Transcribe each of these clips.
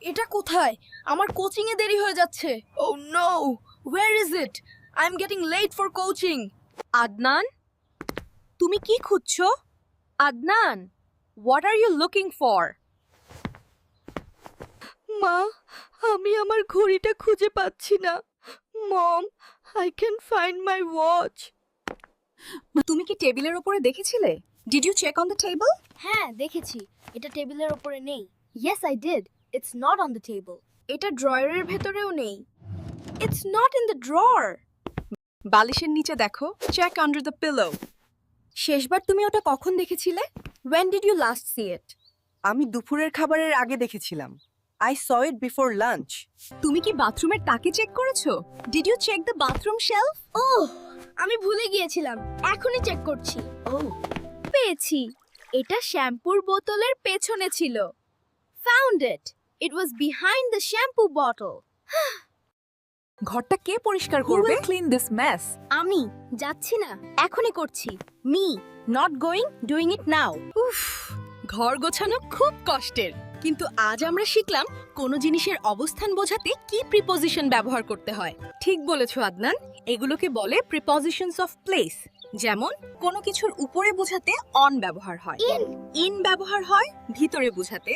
এটা কোথায়? আমার কোচিং এ দেরি হয়ে যাচ্ছে। Oh no! Where is it? I'm getting late for coaching. Adnan, তুমি কি খুঁজছো? Adnan, what are you looking for? মা, আমি আমার ঘড়িটা খুঁজে পাচ্ছি না। Mom, I can't find my watch. তুমি কি টেবিলের উপরে দেখেছিলে? Did you check on the table? হ্যাঁ দেখেছি, এটা টেবিলের উপরে নেই। Yes, I did. It's not on the table. এটা ড্রয়ারের ভেতরেও নেই। It's not in the drawer. বালিশের নিচে দেখো, check under the pillow. শেষবার তুমি ওটা কখন দেখেছিলে? When did you last see it? আমি দুপুরের খাবারের আগে দেখেছিলাম। I saw it before lunch. তুমি কি বাথরুমের তাকে চেক করেছো? Did you check the bathroom shelf? ওহ, আমি ভুলে গিয়েছিলাম। এখনই চেক করছি। পেয়েছি। এটা শ্যাম্পুর বোতলের পেছনে ছিল। Found it. It was behind the shampoo bottle. ঘরটা কে পরিষ্কার করবে? Clean this mess. আমি যাচ্ছি না, এখনই করছি। Me, not going, doing it now. উফ, ঘর গোছানো খুব কষ্টের। কিন্তু আজ আমরা শিখলাম কোন জিনিসের অবস্থান বোঝাতে কি প্রিপজিশন ব্যবহার করতে হয়। ঠিক বলেছো আদনান, এগুলোকে বলে প্রিপজিশনস অফ প্লেস। যেমন কোনো কিছুর উপরে বোঝাতে অন ব্যবহার হয়, ইন ব্যবহার হয় ভিতরে বোঝাতে,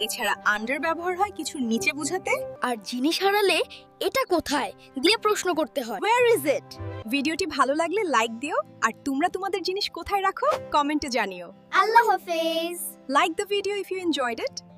এছাড়া আন্ডার ব্যবহার হয় কিছুর নিচে বোঝাতে। আর জিনিস হারালে এটা কোথায় দিয়ে প্রশ্ন করতে হয়। Where is it? ভিডিওটি ভালো লাগলে লাইক দিও, আর তোমরা তোমাদের জিনিস কোথায় রাখো কমেন্টে জানিও। আল্লাহ হাফেজ। Like the video if you enjoyed it.